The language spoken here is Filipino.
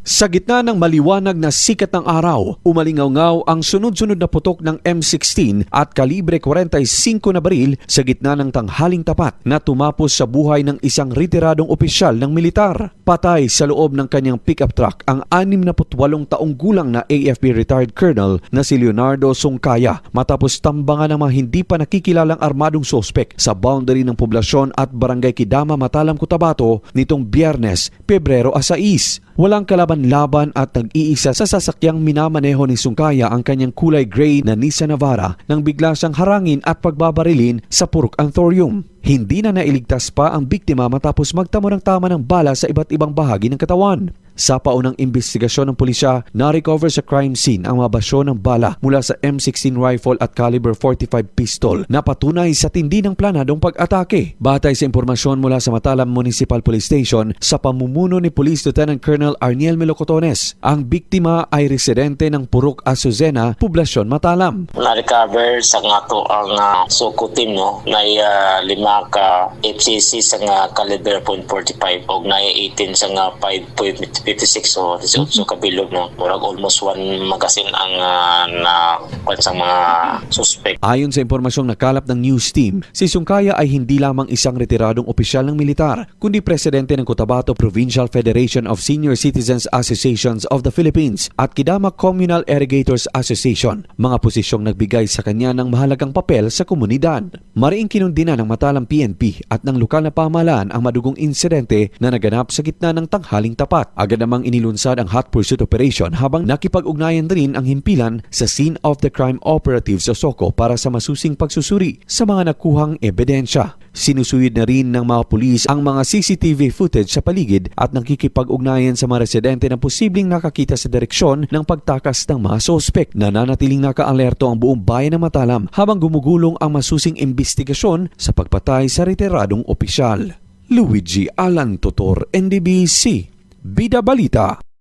Sa gitna ng maliwanag na sikat ng araw, umalingaw-ngaw ang sunod-sunod na putok ng M16 at kalibre 45 na baril sa gitna ng tanghaling tapat na tumapos sa buhay ng isang retiradong opisyal ng militar. Patay sa loob ng kanyang pickup truck ang 68 taong gulang na AFP retired colonel na si Leonardo Sungkaya matapos tambangan ng mga hindi pa nakikilalang armadong sospek sa boundary ng poblasyon at barangay Kidama, Matalam, Cotabato nitong Biyernes, Pebrero 6. Walang kalaban-laban at nag-iisa sa sasakyang minamaneho ni Sungkaya ang kanyang kulay gray na Nissan Navara nang bigla siyang harangin at pagbabarilin sa Purok Anthurium. Hindi na nailigtas pa ang biktima matapos magtamo ng tama ng bala sa iba't ibang bahagi ng katawan. Sa paunang investigasyon ng pulisya, na-recover sa crime scene ang mga basyo ng bala mula sa M16 rifle at caliber 45 pistol na patunay sa tindi ng planadong pag-atake. Batay sa impormasyon mula sa Matalam Municipal Police Station sa pamumuno ni Police Lieutenant Colonel Arniel Melocotones, ang biktima ay residente ng Purok Azucena, Poblasyon Matalam. Na-recover sa nga to ang suko team na 5 ka FCC sa nga caliber .45 o na 18 sa nga 5.56 o 18 kabilog murag almost 1 magazine ang sa mga suspect. Ayon sa impormasyong nakalap ng news team, si Sungkaya ay hindi lamang isang retiradong opisyal ng militar, kundi presidente ng Cotabato Provincial Federation of Senior Citizens Associations of the Philippines at Kidama Communal Irrigators Association, mga posisyong nagbigay sa kanya ng mahalagang papel sa komunidad. Mariing kinundina ng Matalam PNP at ng lokal na pamahalaan ang madugong insidente na naganap sa gitna ng tanghaling tapat. Agad namang inilunsad ang hot pursuit operation habang nakipag-ugnayan rin ang himpilan sa scene of the crime operatives sa SOCO para sa masusing pagsusuri sa mga nakuhang ebidensya. Sinusuyod na rin ng mga pulis ang mga CCTV footage sa paligid at nakikipag-ugnayan sa mga residente na posibleng nakakita sa direksyon ng pagtakas ng mga sospek. Nananatiling nakaalerto ang buong bayan ng Matalam habang gumugulong ang masusing investigasyon sa pagpatay sa retiradong opisyal. Luigi Alan Totor, NDBC, Bida Balita.